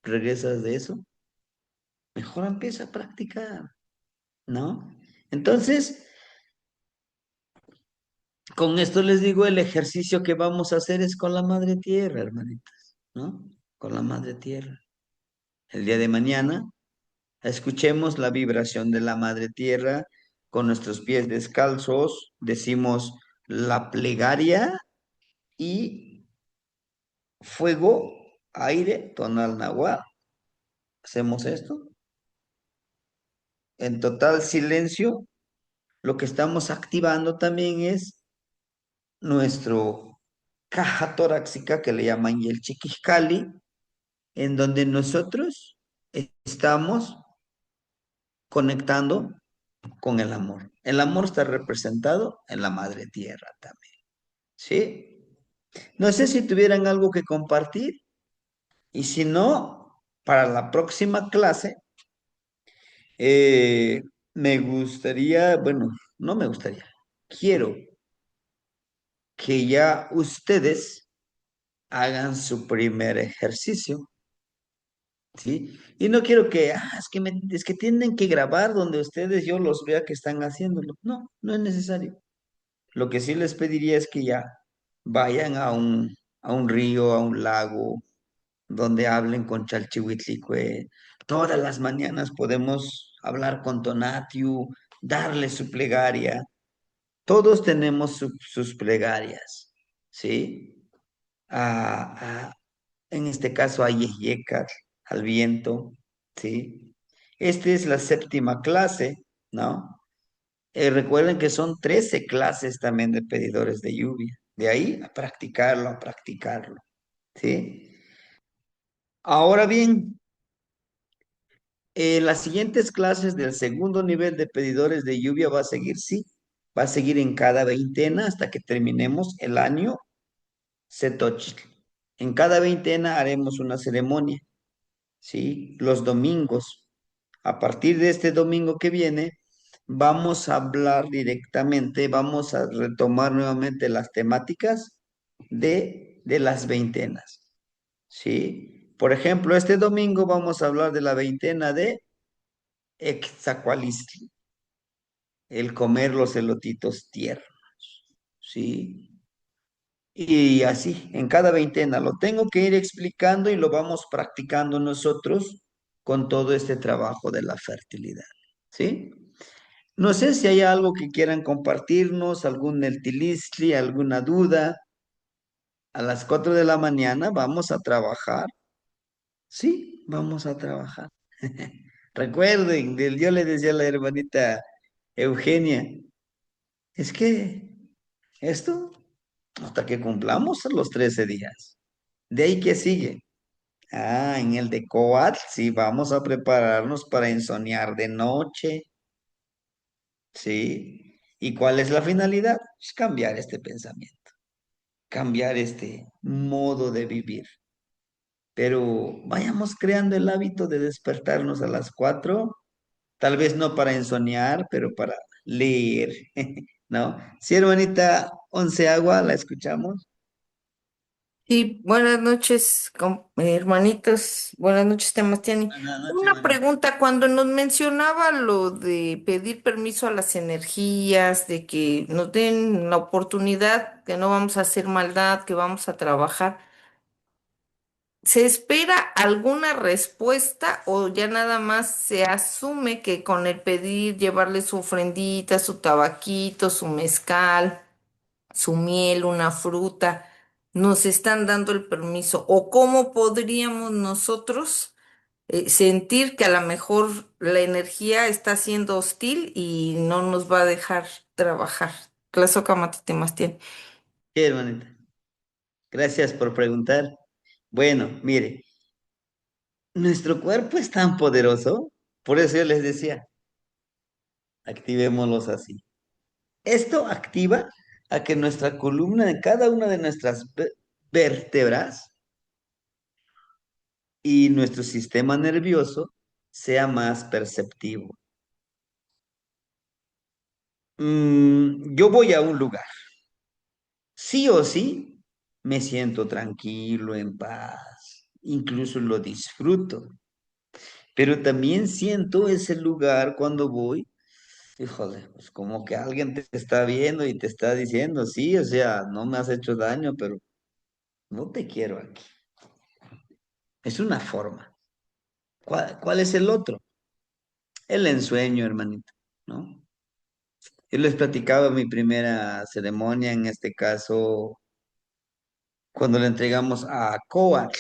regresas de eso, mejor empieza a practicar, ¿no? Entonces, con esto les digo, el ejercicio que vamos a hacer es con la madre tierra, hermanitas, ¿no? Con la madre tierra. El día de mañana, escuchemos la vibración de la madre tierra con nuestros pies descalzos, decimos la plegaria y fuego, aire, tonal nahuatl. Hacemos esto en total silencio. Lo que estamos activando también es nuestro caja torácica que le llaman el chiquiscali, en donde nosotros estamos conectando con el amor. El amor está representado en la madre tierra también, ¿sí? No sé si tuvieran algo que compartir y si no, para la próxima clase, eh, me gustaría, bueno, no me gustaría, quiero que ya ustedes hagan su primer ejercicio, ¿sí? Y no quiero que, es que tienen que grabar donde ustedes yo los vea que están haciéndolo. No, no es necesario. Lo que sí les pediría es que ya vayan a un río, a un lago, donde hablen con Chalchihuitlicue. Todas las mañanas podemos hablar con Tonatiu, darle su plegaria. Todos tenemos sus plegarias, ¿sí? A, en este caso a Yehyeka, al viento, ¿sí? Esta es la séptima clase, ¿no? Recuerden que son 13 clases también de pedidores de lluvia. De ahí a practicarlo, ¿sí? Ahora bien, las siguientes clases del segundo nivel de pedidores de lluvia va a seguir, sí, va a seguir en cada veintena hasta que terminemos el año Setochitl. En cada veintena haremos una ceremonia, ¿sí? Los domingos. A partir de este domingo que viene, vamos a hablar directamente, vamos a retomar nuevamente las temáticas de las veintenas, ¿sí? Por ejemplo, este domingo vamos a hablar de la veintena de Exacualistli, el comer los elotitos tiernos, ¿sí? Y así, en cada veintena lo tengo que ir explicando y lo vamos practicando nosotros con todo este trabajo de la fertilidad, ¿sí? No sé si hay algo que quieran compartirnos, algún neltilistli, alguna duda. A las 4 de la mañana vamos a trabajar. Sí, vamos a trabajar. Recuerden, yo le decía a la hermanita Eugenia, es que esto hasta que cumplamos los 13 días. De ahí que sigue. Ah, en el de Coat, sí, vamos a prepararnos para ensoñar de noche, ¿sí? ¿Y cuál es la finalidad? Es cambiar este pensamiento, cambiar este modo de vivir. Pero vayamos creando el hábito de despertarnos a las 4, tal vez no para ensoñar, pero para leer, ¿no? Sí, hermanita Onceagua, ¿la escuchamos? Sí, buenas noches, hermanitos. Buenas noches, Temastiani. Buenas noches, Una hermanita. pregunta, cuando nos mencionaba lo de pedir permiso a las energías, de que nos den la oportunidad, que no vamos a hacer maldad, que vamos a trabajar, ¿se espera alguna respuesta o ya nada más se asume que con el pedir, llevarle su ofrendita, su tabaquito, su mezcal, su miel, una fruta, nos están dando el permiso? ¿O cómo podríamos nosotros sentir que a lo mejor la energía está siendo hostil y no nos va a dejar trabajar? Tlazohcamati tiene. ¿Qué, hermanita? Gracias por preguntar. Bueno, mire, nuestro cuerpo es tan poderoso, por eso yo les decía, activémoslos así. Esto activa a que nuestra columna de cada una de nuestras vértebras y nuestro sistema nervioso sea más perceptivo. Yo voy a un lugar, sí o sí, me siento tranquilo, en paz, incluso lo disfruto, pero también siento ese lugar cuando voy. Híjole, pues como que alguien te está viendo y te está diciendo, sí, o sea, no me has hecho daño, pero no te quiero aquí. Es una forma. ¿Cuál es el otro? El ensueño, hermanito, ¿no? Yo les platicaba mi primera ceremonia, en este caso, cuando le entregamos a Coatl.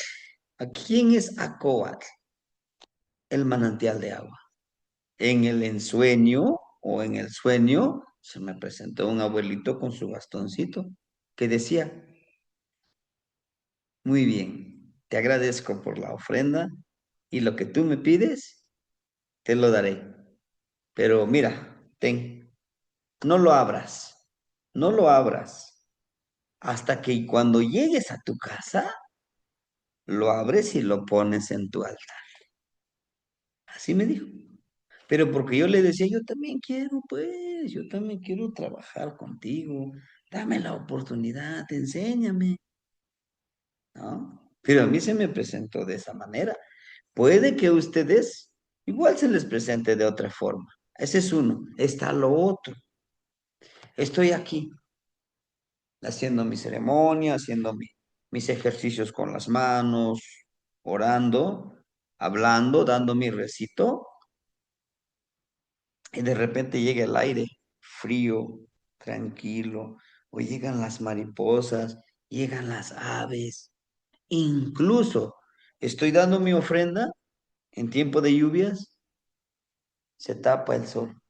¿A quién es Acoatl? El manantial de agua. En el ensueño o en el sueño se me presentó un abuelito con su bastoncito que decía, muy bien. te agradezco por la ofrenda y lo que tú me pides, te lo daré. Pero mira, ten, no lo abras, no lo abras, hasta que cuando llegues a tu casa, lo abres y lo pones en tu altar. Así me dijo. Pero porque yo le decía, yo también quiero, pues, yo también quiero trabajar contigo. Dame la oportunidad, enséñame, ¿no? Pero a mí se me presentó de esa manera. Puede que a ustedes igual se les presente de otra forma. Ese es uno. Está lo otro. Estoy aquí haciendo mi ceremonia, haciendo mis ejercicios con las manos, orando, hablando, dando mi recito, y de repente llega el aire frío, tranquilo, o llegan las mariposas, llegan las aves, incluso estoy dando mi ofrenda en tiempo de lluvias, se tapa el sol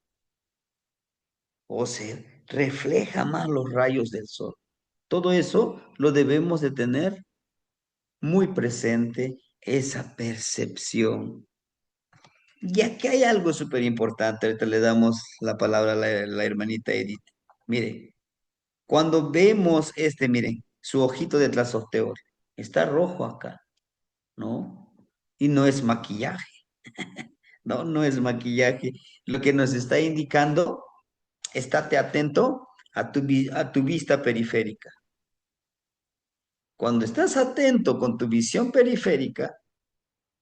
o se refleja más los rayos del sol. Todo eso lo debemos de tener muy presente, esa percepción. Y aquí hay algo súper importante, ahorita le damos la palabra a la hermanita Edith. Mire, cuando vemos miren, su ojito de tlazoteol, está rojo acá, ¿no? Y no es maquillaje, ¿no? No es maquillaje. Lo que nos está indicando, estate atento a tu vista periférica. Cuando estás atento con tu visión periférica,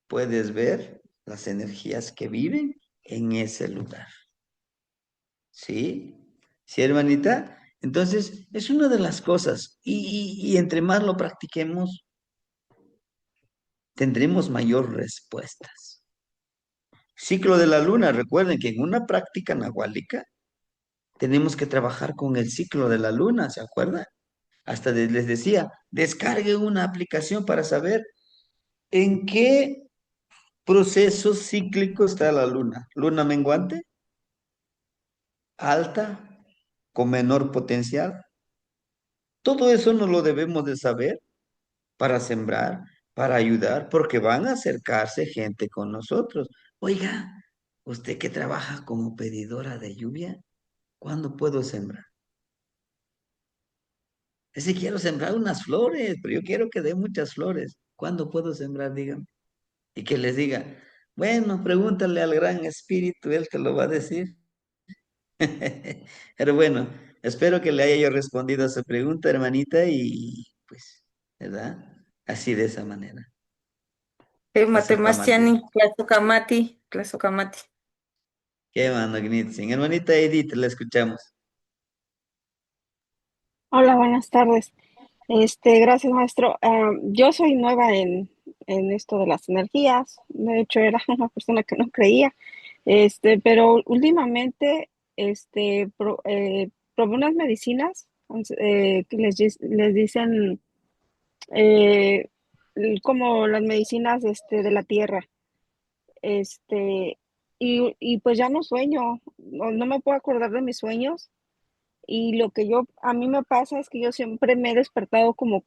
puedes ver las energías que viven en ese lugar. ¿Sí? ¿Sí, hermanita? Entonces, es una de las cosas. Y entre más lo practiquemos, tendremos mayor respuestas. Ciclo de la luna. Recuerden que en una práctica nahuálica tenemos que trabajar con el ciclo de la luna, ¿se acuerdan? Hasta les decía, descargue una aplicación para saber en qué proceso cíclico está la luna. Luna menguante, alta, con menor potencial. Todo eso no lo debemos de saber para sembrar, para ayudar, porque van a acercarse gente con nosotros. Oiga, usted que trabaja como pedidora de lluvia, ¿cuándo puedo sembrar? Es que quiero sembrar unas flores, pero yo quiero que dé muchas flores. ¿Cuándo puedo sembrar? Dígame. Y que les diga, bueno, pregúntale al Gran Espíritu, él te lo va a decir. Pero bueno, espero que le haya yo respondido a su pregunta, hermanita, y pues, ¿verdad? Así de esa manera. Tlazohcamati. Matemastiani, Tlazocamati, Tlazocamati. Qué mano, Gnitzin. Hermanita Edith, la escuchamos. Hola, buenas tardes. Gracias, maestro. Yo soy nueva en esto de las energías. De hecho, era una persona que no creía. Pero últimamente, probé unas medicinas que les dicen eh, como las medicinas de la tierra. Este, y pues ya no sueño, no me puedo acordar de mis sueños. Y lo que a mí me pasa es que yo siempre me he despertado como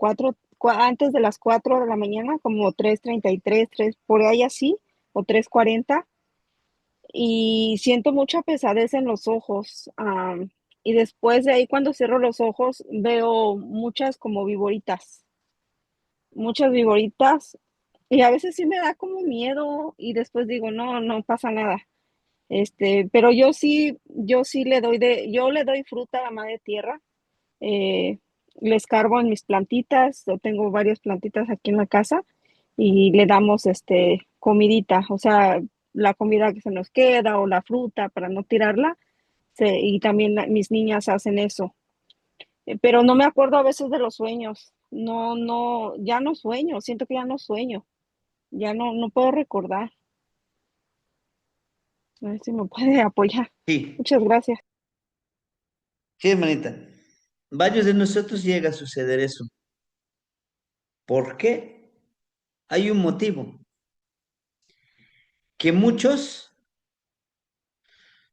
antes de las 4 de la mañana, como 3:33, 3, por ahí así, o 3:40, y siento mucha pesadez en los ojos. Y después de ahí, cuando cierro los ojos, veo muchas viboritas, y a veces sí me da como miedo, y después digo, no, no pasa nada. Pero yo le doy fruta a la madre tierra. eh, Les cargo en mis plantitas, yo tengo varias plantitas aquí en la casa y le damos comidita, o sea, la comida que se nos queda o la fruta para no tirarla, y también mis niñas hacen eso. Pero no me acuerdo a veces de los sueños, no, no, ya no sueño, siento que ya no sueño, ya no, no puedo recordar. A ver si me puede apoyar. Sí, Muchas gracias. sí, hermanita. Varios de nosotros llega a suceder eso. ¿Por qué? Hay un motivo. Que muchos,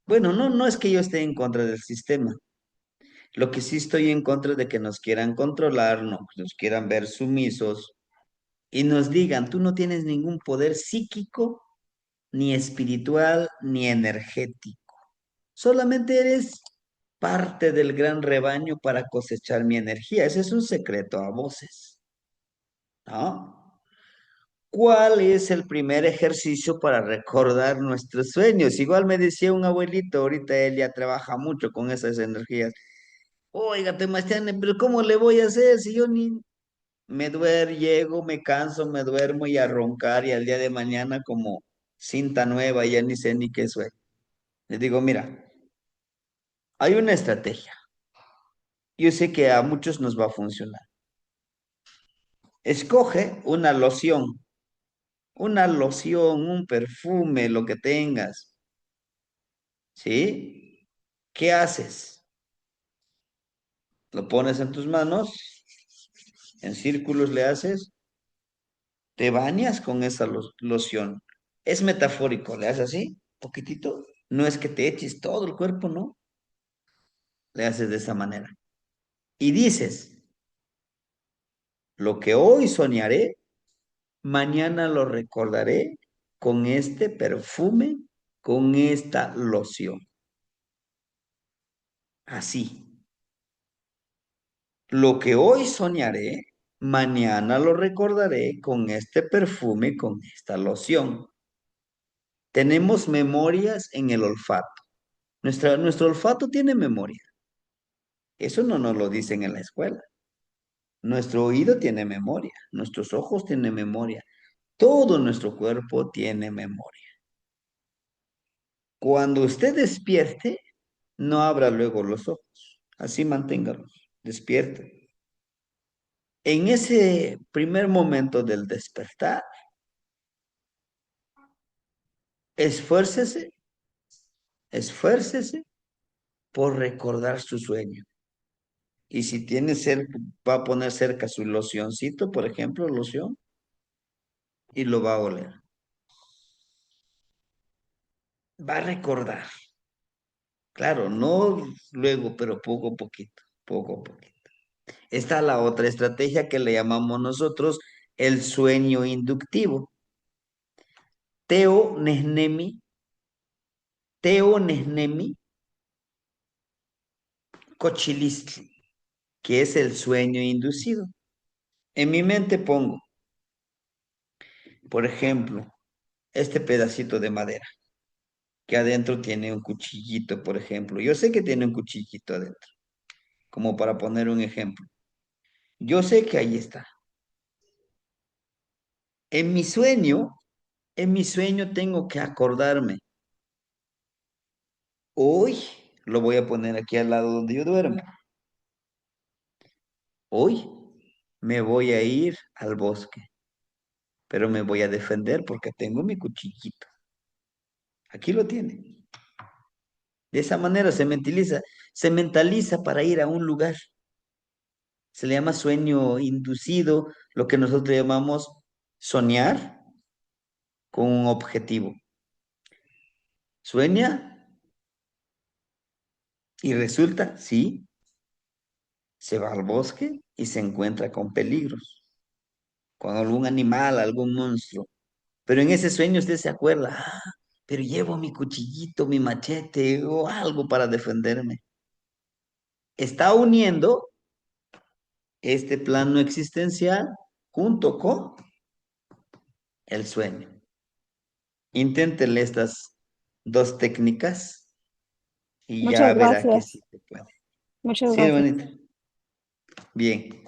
bueno, no es que yo esté en contra del sistema. Lo que sí estoy en contra de que nos quieran controlar, no, nos quieran ver sumisos, y nos digan, tú no tienes ningún poder psíquico, ni espiritual, ni energético. Solamente eres parte del gran rebaño para cosechar mi energía. Ese es un secreto a voces, ¿no? ¿Cuál es el primer ejercicio para recordar nuestros sueños? Igual me decía un abuelito, ahorita él ya trabaja mucho con esas energías. Oiga, Temastiane, pero ¿cómo le voy a hacer si yo ni me duermo, llego, me canso, me duermo y a roncar y al día de mañana como cinta nueva, ya ni sé ni qué sueño? Le digo, mira, hay una estrategia. Yo sé que a muchos nos va a funcionar. Escoge una loción, un perfume, lo que tengas, ¿sí? ¿Qué haces? Lo pones en tus manos, en círculos le haces, te bañas con esa loción. Es metafórico, le haces así, poquitito. No es que te eches todo el cuerpo, ¿no? Le haces de esa manera. Y dices, lo que hoy soñaré, mañana lo recordaré con este perfume, con esta loción. Así. Lo que hoy soñaré, mañana lo recordaré con este perfume, con esta loción. Tenemos memorias en el olfato. Nuestro olfato tiene memoria. Eso no nos lo dicen en la escuela. Nuestro oído tiene memoria. Nuestros ojos tienen memoria. Todo nuestro cuerpo tiene memoria. Cuando usted despierte, no abra luego los ojos. Así manténgalos. Despierte. En ese primer momento del despertar, esfuércese, esfuércese por recordar su sueño. Y si tiene cerca, va a poner cerca su locioncito, por ejemplo, loción, y lo va a oler. Va a recordar. Claro, no luego, pero poco a poquito, poco a poquito. Está la otra estrategia que le llamamos nosotros el sueño inductivo. Teo Nesnemi, Teo Nesnemi Cochilistli, que es el sueño inducido. En mi mente pongo, por ejemplo, este pedacito de madera, que adentro tiene un cuchillito, por ejemplo. Yo sé que tiene un cuchillito adentro, como para poner un ejemplo. Yo sé que ahí está. En mi sueño, en mi sueño tengo que acordarme. Hoy lo voy a poner aquí al lado donde yo duermo. Hoy me voy a ir al bosque, pero me voy a defender porque tengo mi cuchillito. Aquí lo tiene. De esa manera se mentaliza para ir a un lugar. Se le llama sueño inducido, lo que nosotros llamamos soñar con un objetivo. Sueña y resulta, sí, se va al bosque y se encuentra con peligros, con algún animal, algún monstruo. Pero en ese sueño usted se acuerda, pero llevo mi cuchillito, mi machete o algo para defenderme. Está uniendo este plano existencial junto con el sueño. Inténtele estas dos técnicas y Muchas ya verá que gracias. sí se puede. Muchas Sí, gracias. hermanita. Bien.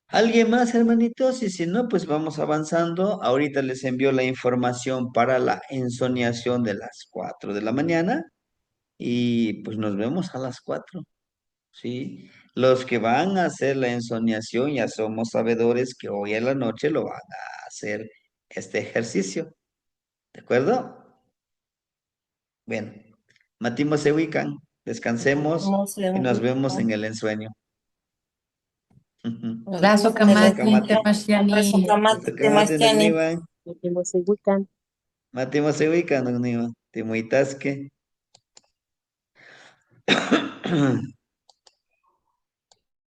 ¿Alguien más, hermanitos? Y si no, pues vamos avanzando. Ahorita les envío la información para la ensoñación de las 4 de la mañana y pues nos vemos a las 4. ¿Sí? Los que van a hacer la ensoñación ya somos sabedores que hoy en la noche lo van a hacer este ejercicio. ¿De acuerdo? Bueno, Matimos se ubican, descansemos No sé, y nos vemos en ubican. el ensueño. Nos Graso vemos en el kamati, Kamati, temashani. Kamati Nagniwan, Temosewukan. Matimos se ubican, Nagniwan, Timuitaske.